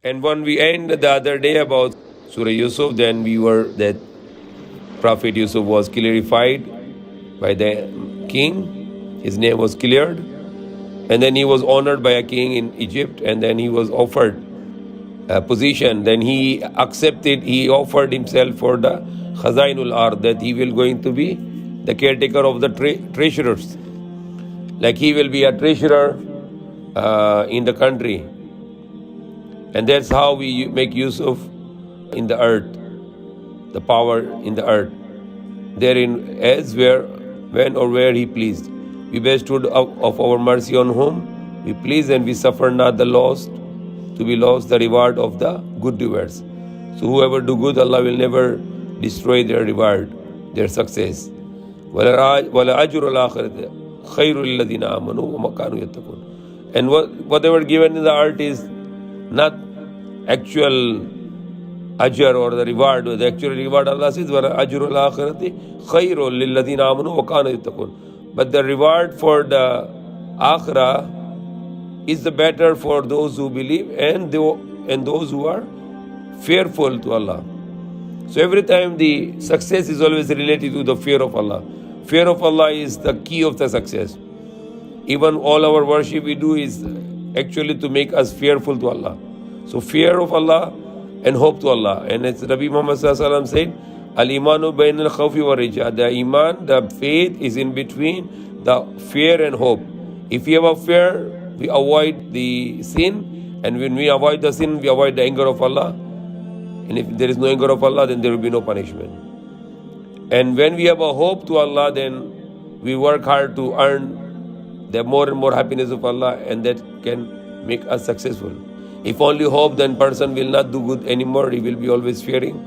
And when we end the other day about Surah Yusuf, then we were that Prophet Yusuf was clarified by the king. His name was cleared. And then he was honored by a king in Egypt. And then he was offered a position. Then he accepted, he offered himself for the Khazainul Ard, that he will going to be the caretaker of the treasurers. Like he will be a treasurer in the country. And that's how we make use of in the earth, the power in the earth. Therein as where, when or where he pleased. We bestowed of our mercy on whom we please, and we suffer not the lost to be lost the reward of the good doers. So whoever do good, Allah will never destroy their reward, their success. وَلَأَجْرُ الْآخِرَةِ خَيْرُ لِلَّذِينَ آمَنُوا وَمَا كَانُوا يَتَّقُونَ. And whatever given in the earth is not actual ajr or the reward. The actual reward, Allah says, وَلَأَجْرُ الْآخِرَةِ خَيْرٌ لِلَّذِينَ آمَنُوا وَكَانُوا يَتَّقُونَ. But the reward for the akhirah is the better for those who believe and those who are fearful to Allah. So every time the success is always related to the fear of Allah. Fear of Allah is the key of the success. Even all our worship we do is actually to make us fearful to Allah. So fear of Allah and hope to Allah. And as Nabi Muhammad ﷺ said, Al-imanu bayn al-khawfi wa rija. The iman, the faith is in between the fear and hope. If we have a fear, we avoid the sin. And when we avoid the sin, we avoid the anger of Allah. And if there is no anger of Allah, then there will be no punishment. And when we have a hope to Allah, then we work hard to earn the more and more happiness of Allah, and that can make us successful. If only hope, then person will not do good anymore. He will be always fearing.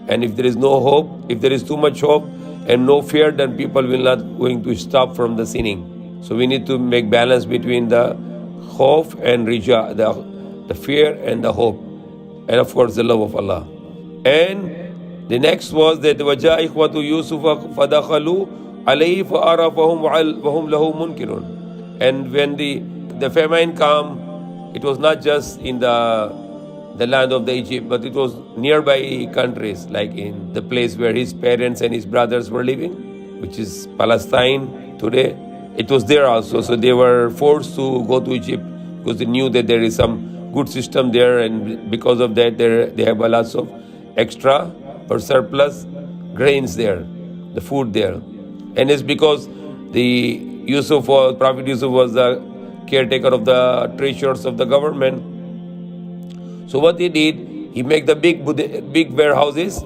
And if there is no hope, if there is too much hope and no fear, then people will not going to stop from the sinning. So we need to make balance between the hope and rija, the fear and the hope. And of course the love of Allah. And the next was that وَجَاءَ إِخْوَةُ يُوسُفَ فَدَخَلُوا عَلَيْهِ فَأَرَفَهُمْ وَهُمْ لَهُ مُنْكِرُونَ. And when the famine came, it was not just in the land of the Egypt, but it was nearby countries, like in the place where his parents and his brothers were living, which is Palestine today. It was there also. So they were forced to go to Egypt because they knew that there is some good system there, and because of that they have a lots of extra or surplus grains there, the food there. And it's because Prophet Yusuf was the caretaker of the treasures of the government. So what he did, he made the big warehouses.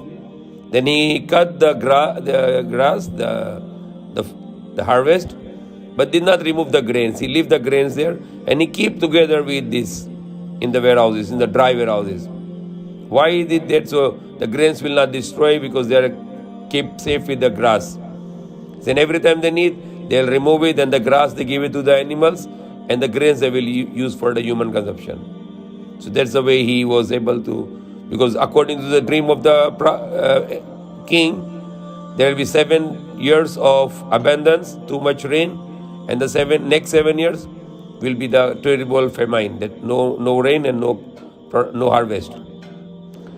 Then he cut the grass, the harvest, but did not remove the grains. He left the grains there, and he keep together with this in the warehouses, in the dry warehouses. Why he did that? So the grains will not destroy, because they are kept safe with the grass. Then every time they need, they'll remove it, and the grass they give it to the animals, and the grains they will use for the human consumption. So that's the way he was able to, because according to the dream of the king, there will be 7 years of abundance, too much rain, and the next 7 years will be the terrible famine, that no rain and no harvest.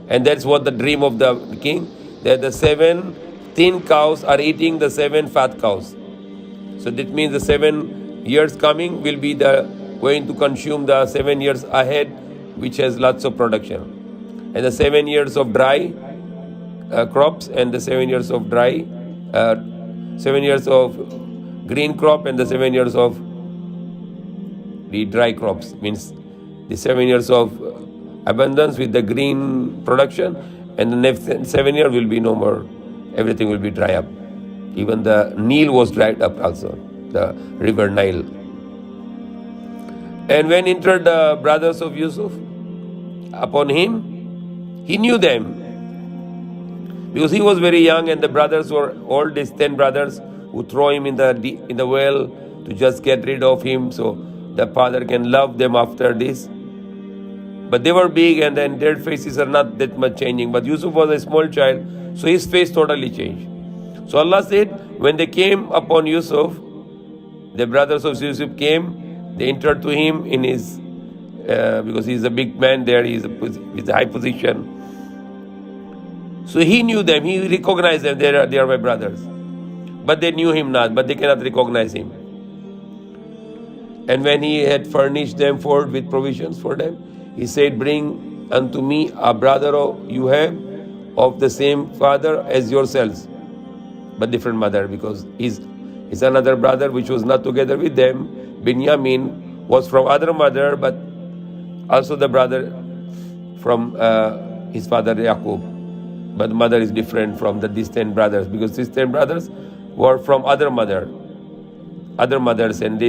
And that's what the dream of the king, that the 7 thin cows are eating the 7 fat cows. So that means the 7 years coming will be going to consume the 7 years ahead, which has lots of production. And the 7 years of dry crops, and the 7 years of 7 years of green crop, and the 7 years of the dry crops, means the 7 years of abundance with the green production, and the next 7 years will be no more. Everything will be dry up. Even the Nile was dried up also, the river Nile. And when entered the brothers of Yusuf upon him, he knew them, because he was very young, and the brothers were all these 10 brothers who throw him in the well to just get rid of him, so the father can love them after this. But they were big, and then their faces are not that much changing. But Yusuf was a small child, so his face totally changed. So Allah said, when they came upon Yusuf, the brothers of Yusuf came, they entered to him in his because he's a big man there, he's a high position. So he knew them, he recognized them, they are my brothers. But they knew him not, but they cannot recognize him. And when he had furnished them forth with provisions for them, he said, bring unto me a brother you have of the same father as yourselves, but different mother, because he's another brother which was not together with them. Binyamin was from other mother, but also the brother from his father Yaqub. But the mother is different from the distant brothers, because distant brothers were from other mothers, and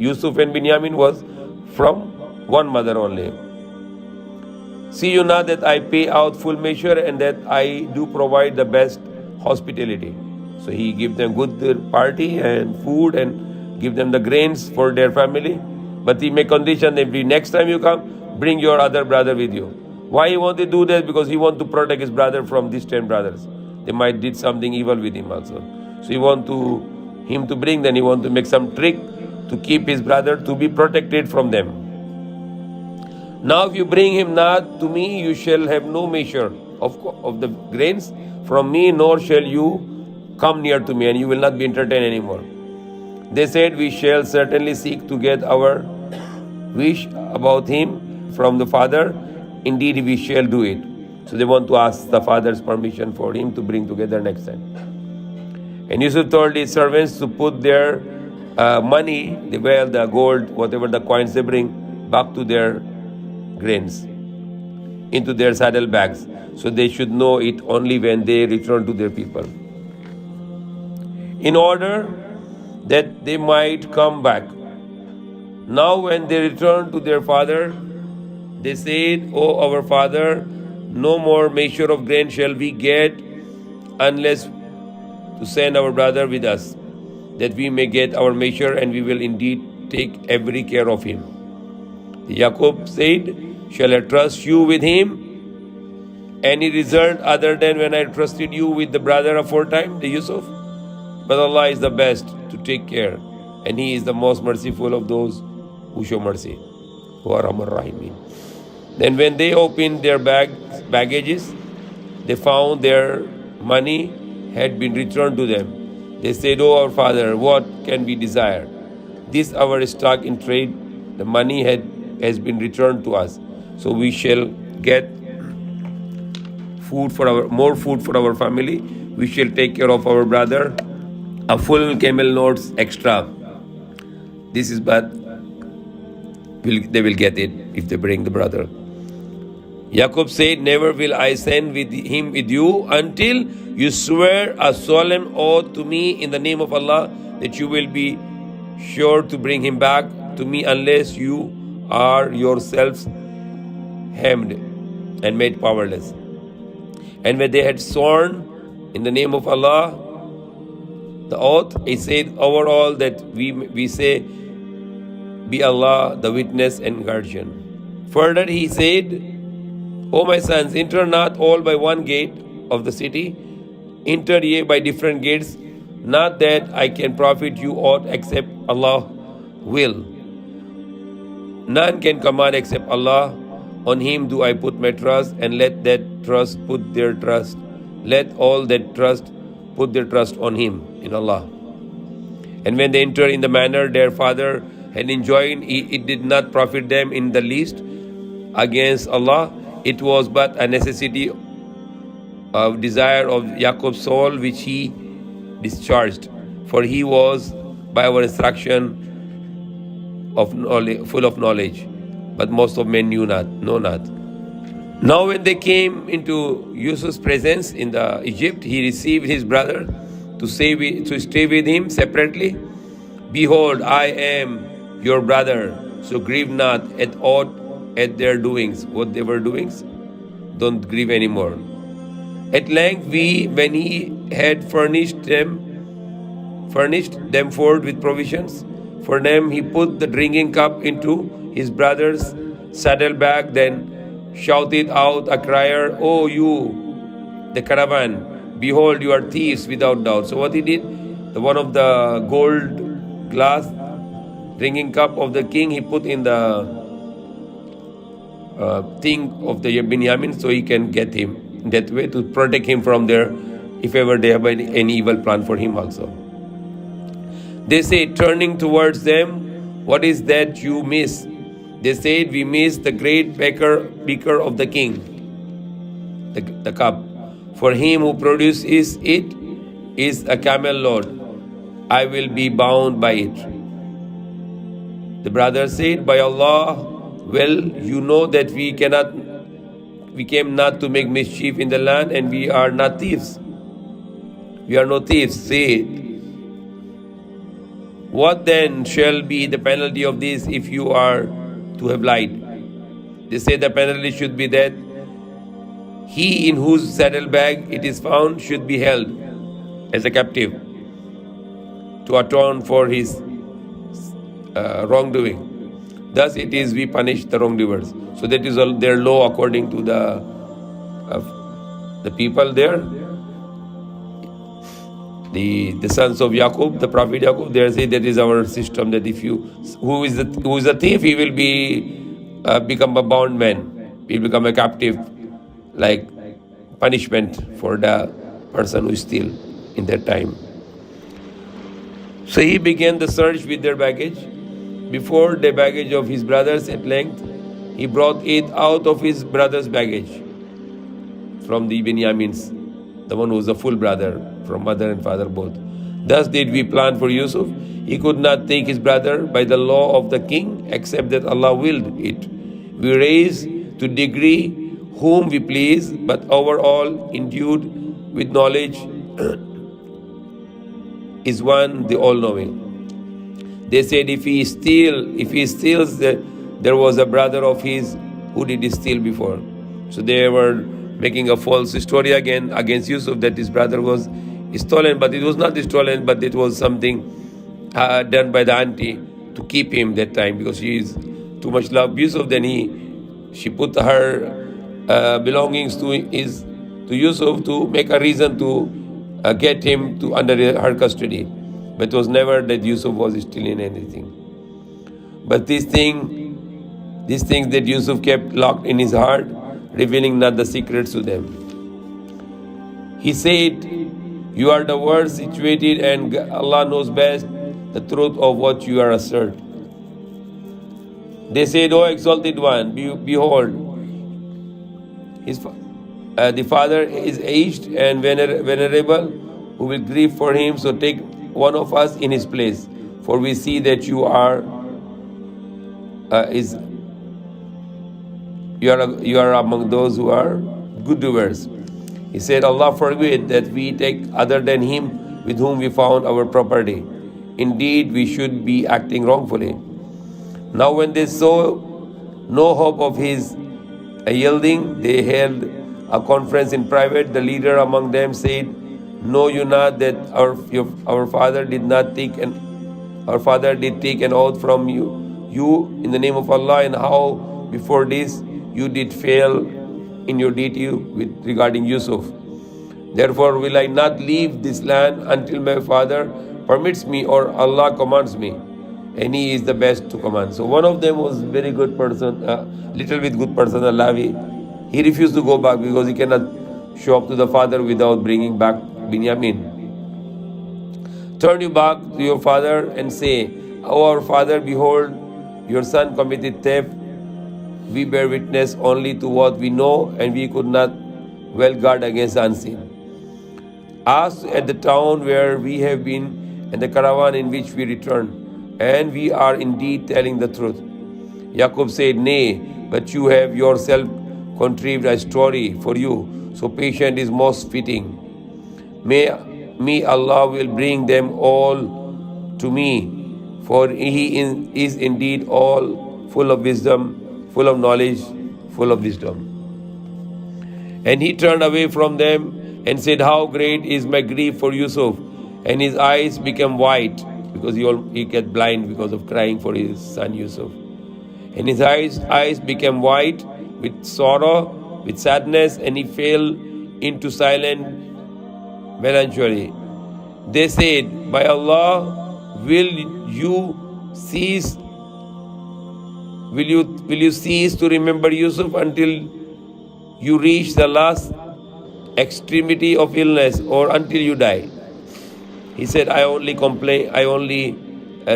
Yusuf and Binyamin was from one mother only. See you now that I pay out full measure, and that I do provide the best hospitality. So he give them good party and food, and give them the grains for their family. But he make condition that next time you come, bring your other brother with you. Why he want to do that? Because he want to protect his brother from these 10 brothers. They might did something evil with him also. So he want him to bring, then he want to make some trick to keep his brother to be protected from them. Now if you bring him not to me, you shall have no measure of the grains from me, nor shall you come near to me, and you will not be entertained anymore. They said, we shall certainly seek to get our wish about him from the father. Indeed, we shall do it. So they want to ask the father's permission for him to bring together next time. And Yusuf told his servants to put their money, the wealth, the gold, whatever the coins they bring, back to their grains, into their saddle bags, so they should know it only when they return to their people, in order that they might come back. Now when they returned to their father, they said, O our father, no more measure of grain shall we get, unless to send our brother with us, that we may get our measure, and we will indeed take every care of him. Yaqub said, shall I trust you with him? Any result other than when I trusted you with the brother aforetime, the Yusuf? But Allah is the best to take care, and He is the most merciful of those who show mercy. Then when they opened their baggages, they found their money had been returned to them. They said, O our father, what can we desire? This our stock in trade, the money has been returned to us, so we shall get more food for our family. We shall take care of our brother, a full camel loads extra. This is but they will get it if they bring the brother. Yaqub said, never will I send him with you until you swear a solemn oath to me in the name of Allah that you will be sure to bring him back to me, unless you are yourselves hemmed and made powerless. And when they had sworn in the name of Allah the oath, he said, overall that we say, be Allah the witness and guardian. Further he said, O my sons, enter not all by one gate of the city, enter ye by different gates, not that I can profit you aught except Allah will. None can command except Allah. On him do I put my trust, and let that trust put their trust. Let all that trust put their trust on him, in Allah. And when they entered in the manner their father had enjoined, it did not profit them in the least against Allah. It was but a necessity of desire of Yaqub's soul, which he discharged. For he was by our instruction of knowledge, full of knowledge, but most of men know not. Now when they came into Yusuf's presence in the Egypt, he received his brother to stay with him separately. Behold, I am your brother, so grieve not at aught at their doings, what they were doing. Don't grieve anymore. At length when he had furnished them forth with provisions for them, he put the drinking cup into his brother's saddlebag, then shouted out a crier, O you, the caravan, behold, you are thieves without doubt. So what he did, one of the gold glass drinking cup of the king, he put in the thing of the Binyamin, so he can get him that way to protect him from there, if ever they have any evil plan for him also. They say, turning towards them, what is that you miss? They said, we miss the great beaker of the king, the cup. For him who produces it is a camel load. I will be bound by it. The brother said, by Allah, well, you know that we came not to make mischief in the land, and we are not thieves. We are no thieves. Say it. What then shall be the penalty of this if you are to have lied? They say the penalty should be that he in whose saddlebag it is found should be held as a captive to atone for his wrongdoing. Thus it is we punish the wrongdoers. So that is all their law according to the people there. The sons of Yaqub, the Prophet Yaqub, they say that is our system, that if you who is a thief, he will become a bound man, he will become a captive, like punishment for the person who steal in that time. So he began the search with their baggage. Before the baggage of his brothers, at length he brought it out of his brother's baggage from the Binyamin's, the one who was a full brother from mother and father both. Thus did we plan for Yusuf. He could not take his brother by the law of the king, except that Allah willed it. We raise to degree whom we please, but overall endued with knowledge is one, the all-knowing. They said, if he steals, there was a brother of his who did he steal before. So they were making a false story again against Yusuf that his brother was stolen, but it was not stolen, but it was something done by the auntie to keep him that time, because she is too much love Yusuf. Then she put her belongings to Yusuf to make a reason to get him to under her custody. But it was never that Yusuf was stealing anything. But these things that Yusuf kept locked in his heart, revealing not the secrets to them. He said, you are the worst situated, and Allah knows best the truth of what you are assert. They said, O exalted one, behold, the father is aged and venerable, who will grieve for him, so take one of us in his place, for we see that you are among those who are good doers. He said, Allah forbid that we take other than him with whom we found our property. Indeed, we should be acting wrongfully. Now when they saw no hope of his yielding, they held a conference in private. The leader among them said, know you not that our father did take an oath from you in the name of Allah, and how before this you did fail in your duty regarding Yusuf. Therefore will I not leave this land until my father permits me or Allah commands me, and he is the best to command. So one of them was very good person, little bit good person, Alawi. He refused to go back because he cannot show up to the father without bringing back Binyamin. Turn you back to your father and say, O our father, behold, your son committed theft. We bear witness only to what we know, and we could not well guard against the unseen. Ask at the town where we have been and the caravan in which we return, and we are indeed telling the truth. Yaqub said, nay, but you have yourself contrived a story for you, so patient is most fitting. May Allah will bring them all to me, for he is indeed all full of wisdom, full of knowledge, full of wisdom. And he turned away from them and said, how great is my grief for Yusuf. And his eyes became white, because he get blind because of crying for his son Yusuf. And his eyes became white with sorrow, with sadness, and he fell into silent melancholy. They said, by Allah, will you cease will you cease to remember Yusuf until you reach the last extremity of illness or until you die? He said, I only complain, I only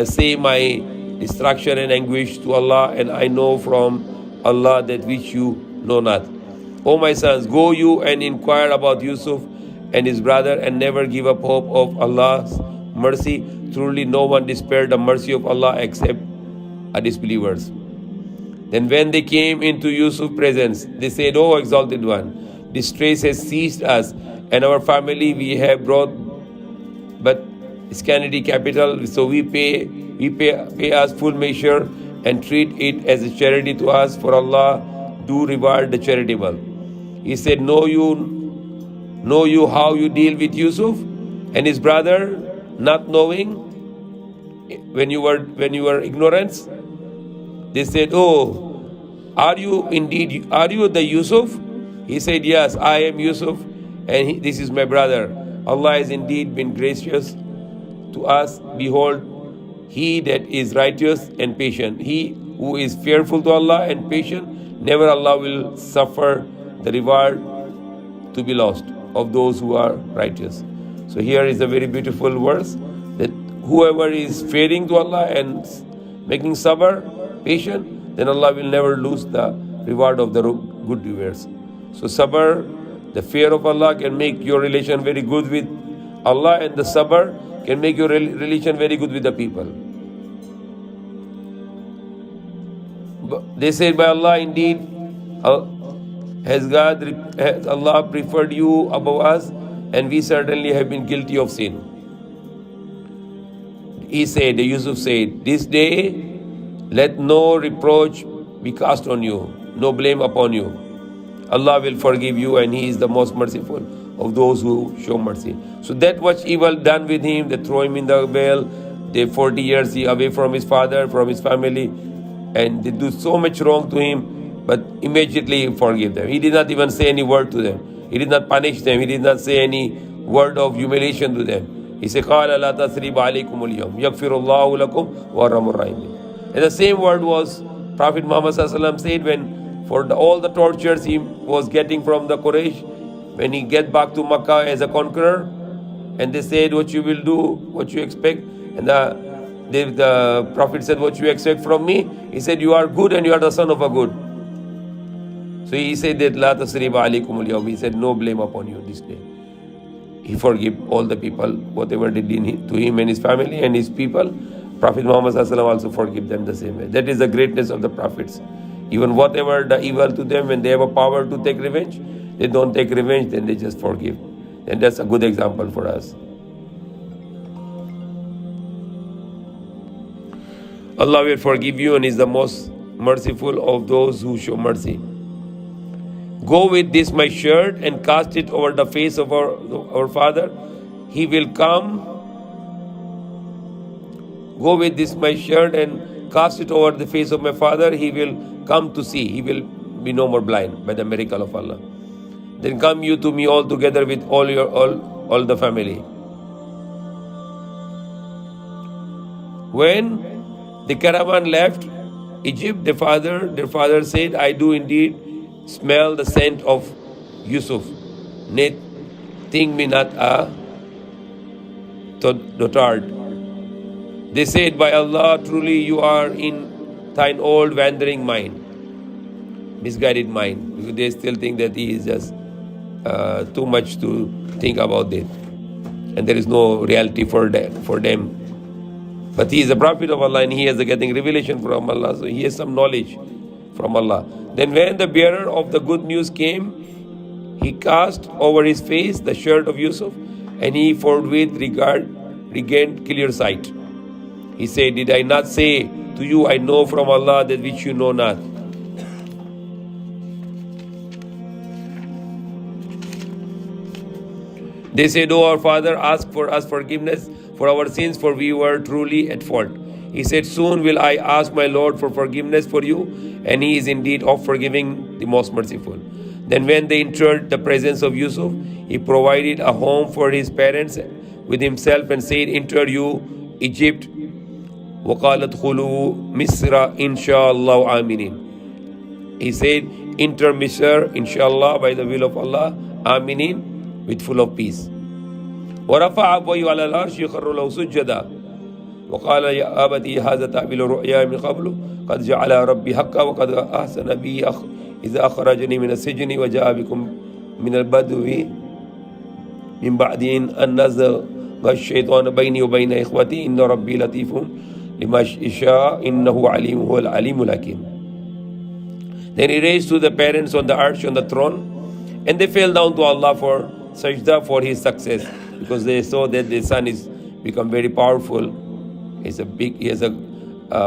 say my distraction and anguish to Allah, and I know from Allah that which you know not. O my sons, go you and inquire about Yusuf and his brother, and never give up hope of Allah's mercy. Truly no one despaired the mercy of Allah except disbelievers. Then when they came into Yusuf's presence, they said, O exalted one, distress has seized us, and our family we have brought but scanty capital, so we pay us full measure and treat it as a charity to us, for Allah do reward the charitable. He said, Know you how you deal with Yusuf and his brother, not knowing when you were ignorant? They said, Oh, are you the Yusuf? He said, Yes, I am Yusuf, and this is my brother. Allah has indeed been gracious to us. Behold, he that is righteous and patient, he who is fearful to Allah and patient, never Allah will suffer the reward to be lost of those who are righteous. So here is a very beautiful verse, that whoever is fearing to Allah and making sabr, patient, then Allah will never lose the reward of the good doers. So sabr, the fear of Allah, can make your relation very good with Allah, and the sabr can make your relation very good with the people. They said, by Allah, indeed, has Allah preferred you above us, and we certainly have been guilty of sin. Yusuf said, this day let no reproach be cast on you, no blame upon you. Allah will forgive you, and He is the most merciful of those who show mercy. So that much evil done with him, they throw him in the well, they 40 years away from his father, from his family, and they do so much wrong to him, but immediately he forgive them. He did not even say any word to them. He did not punish them. He did not say any word of humiliation to them. He said, قَالَ لَا تَثْرِيبَ عَلَيْكُمُ الْيَوْمِ يَغْفِرُ اللَّهُ لَكُمْ وَأَرْحَمُ الرَّحِيمِينَ. And the same word was Prophet Muhammad said when for all the tortures he was getting from the Quraysh, when he get back to Makkah as a conqueror, and they said, what you will do, what you expect, and the Prophet said, what you expect from me? He said, you are good and you are the son of a good. So he said that La tasriba alaykum al-yawm. He said, no blame upon you this day. He forgive all the people, whatever they did to him and his family and his people. Prophet Muhammad also forgive them the same way. That is the greatness of the prophets. Even whatever the evil to them, when they have a power to take revenge, they don't take revenge, then they just forgive. And that's a good example for us. Allah will forgive you and is the most merciful of those who show mercy. Go with this my shirt and cast it over the face of our father. He will come. Go with this my shirt and cast it over the face of my father. He will come to see. He will be no more blind by the miracle of Allah. Then come you to me all together with all the family. When the caravan left Egypt, their father said, I do indeed smell the scent of Yusuf. Nay, think me not a dotard. They said, by Allah, truly you are in thine old wandering mind, misguided mind. Because they still think that he is just too much to think about it, and there is no reality for them. But he is a prophet of Allah, and he is getting revelation from Allah, so he has some knowledge from Allah. Then when the bearer of the good news came, he cast over his face the shirt of Yusuf, and he forthwith regained clear sight. He said, did I not say to you, I know from Allah that which you know not? They said, O our father, ask for us forgiveness for our sins, for we were truly at fault. He said, soon will I ask my Lord for forgiveness for you, and he is indeed of forgiving, the most merciful. Then when they entered the presence of Yusuf, he provided a home for his parents with himself and said, enter you Egypt وَقَالَ ادْخُلُوا مِصْرَ إِنْ شَاءَ اللَّهُ آمِنِينَ. He said, enter Misr, inshallah, by the will of Allah, aminin, with full of peace. وَرَفَعَ أَبْوَيْهِ عَلَى الْعَرْشِ يَخِرُّ لَهُ سُجَّدًا وَقَالَ يَا أَبَتِ هَذَا تَأْوِيلُ رُؤْيَايَ مِنْ قَبْلُ قَدْ جَعَلَ رَبِّي حَقًّا وَقَدْ أَحْسَنَ بِي إِذَا أَخْرَجَنِي مِنَ السِّجْنِ وَجَاءَ بِكُمْ مِنَ الْبَدْوِ مِنْ بَعْدِ أَنْ نَزَغَ الشَّيْطَانُ بَيْنِي وَبَيْنَ إِخْوَتِي إِنَّ رَبِّي لَطِيفٌ لِمَا يَشَاءُ إِنَّهُ عَلِيمٌ هُوَ الْعَلِيمُ الْحَكِيمُ. Then he raised to the parents on the arch on the throne, and they fell down to Allah for sajda for his success, because they saw that the son is become very powerful. He has a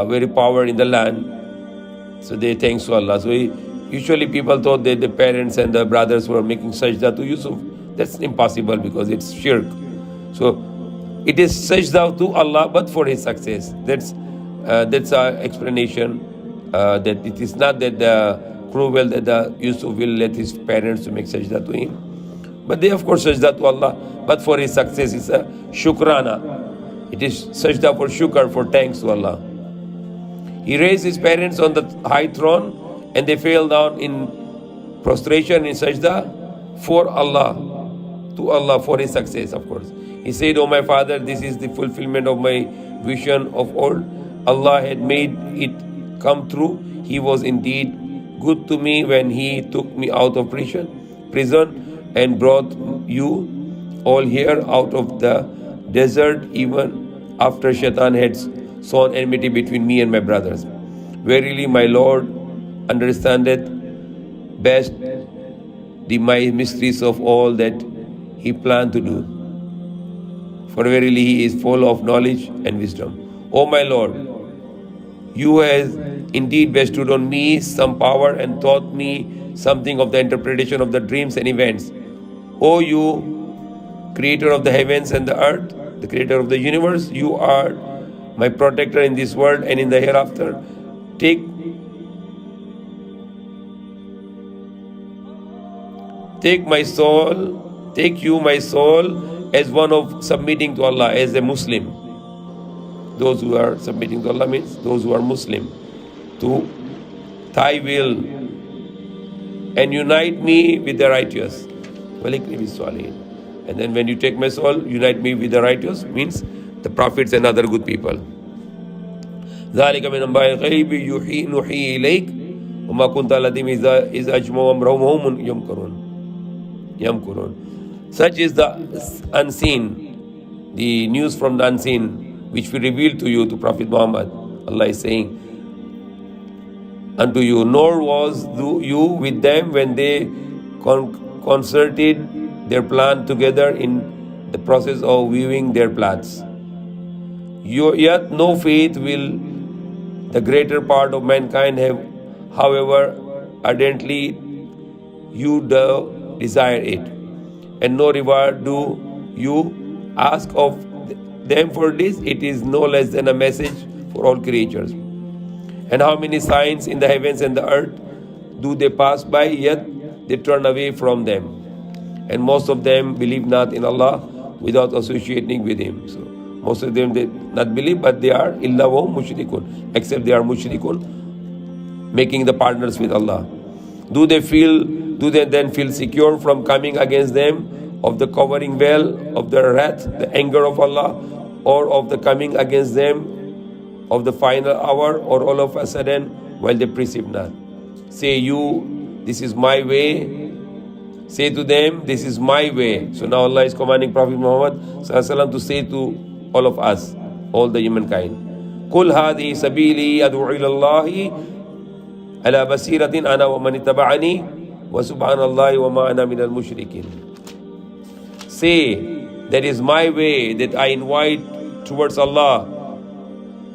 very power in the land. So they thanks to Allah. So usually people thought that the parents and the brothers were making sajda to Yusuf. That's impossible because it's shirk. So it is sajda to Allah, but for his success. That's our explanation. That it is not that the cruel that the Yusuf will let his parents to make sajda to him, but they of course sajda to Allah, but for his success is a shukrana. It is sajda for shukr, for thanks to Allah. He raised his parents on the high throne, and they fell down in prostration in sajda for Allah, to Allah, for his success of course. He said, "O my father, this is the fulfillment of my vision of old. Allah had made it come true. He was indeed good to me when he took me out of prison and brought you all here out of the desert, even after Shaitan had sown enmity between me and my brothers. Verily my Lord understandeth best the mysteries of all that he planned to do. For verily he is full of knowledge and wisdom. O my Lord, you have indeed bestowed on me some power and taught me something of the interpretation of the dreams and events. O you, creator of the heavens and the earth, the creator of the universe, you are my protector in this world and in the hereafter. Take you my soul as one of submitting to Allah, as a Muslim." Those who are submitting to Allah means those who are Muslim, to thy will, and unite me with the righteous. And then when you take my soul, unite me with the righteous, means the prophets and other good people. ذَلِكَ مِنْ أَنْبَاءِ الْغَيْبِ نُوحِيهِ إِلَيْكَ وَمَا كُنْتَ لَدَيْهِمْ إِذْ أَجْمَعُوا أَمْرَهُمْ يَمْكُرُونَ. Such is the unseen, the news from the unseen, which we revealed to you, to Prophet Muhammad. Allah is saying unto you, nor was you with them when they concerted their plan together in the process of weaving their plans. Yet no faith will the greater part of mankind have, however ardently you do desire it, and no reward do you ask of them for this. It is no less than a message for all creatures. And how many signs in the heavens and the earth do they pass by, yet they turn away from them. And most of them believe not in Allah without associating with Him. So most of them they not believe, but they are illa wa mushrikun, except they are mushrikun, making the partners with Allah. Do they then feel secure from coming against them of the covering veil of the wrath, the anger of Allah, or of the coming against them of the final hour, or all of a sudden while they perceive not? Say you, this is my way. Say to them, this is my way. So now Allah is commanding Prophet Muhammad ﷺ to say to all of us, all the humankind, قُلْ هَذِهِ سَبِيلِي أَدْعُو إِلَى اللَّهِ عَلَى بَصِيرَةٍ أَنَا وَمَنِ اتَّبَعَنِي وَسُبْحَانَ اللَّهِ وَمَا أَنَا مِنَ الْمُشْرِكِينَ. Say, that is my way, that I invite towards Allah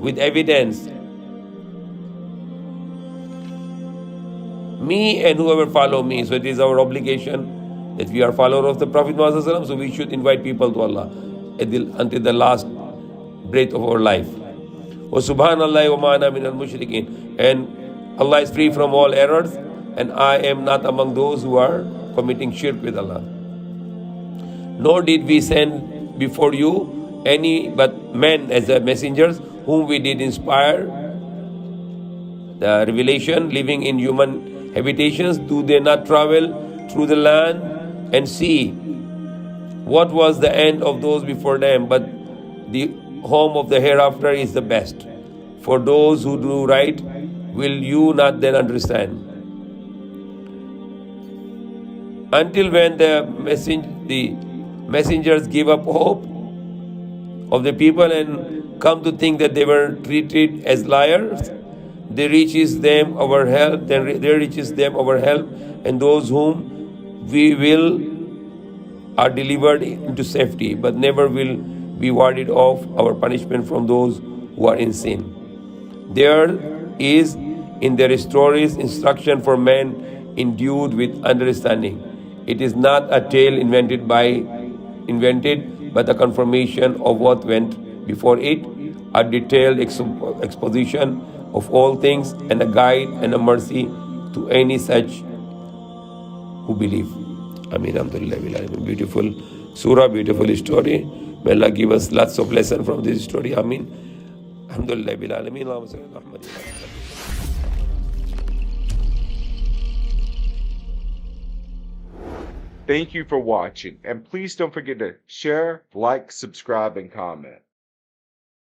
with evidence. Me and whoever follow me. So it is our obligation that we are followers of the Prophet Muhammad ﷺ, so we should invite people to Allah until the last breath of our life. Wa subhanallah wa ma ana min al-mushrikeen. And Allah is free from all errors, and I am not among those who are committing shirk with Allah. Nor did we send before you any but men as messengers whom we did inspire the revelation, living in human habitations, do they not travel through the land and see what was the end of those before them? But the home of the hereafter is the best. For those who do right, will you not then understand? Until when the messengers give up hope of the people and come to think that they were treated as liars, there reaches them our help, and those whom we will are delivered into safety, but never will be warded off our punishment from those who are in sin. There is in their stories instruction for men endued with understanding. It is not a tale invented, but a confirmation of what went before it, a detailed exposition of all things, and a guide and a mercy to any such who believe. Ameen. Alhamdulillah. Beautiful surah, beautiful story. May Allah give us lots of lessons from this story. Ameen. Alhamdulillah. Thank you for watching, and please don't forget to share, like, subscribe, and comment.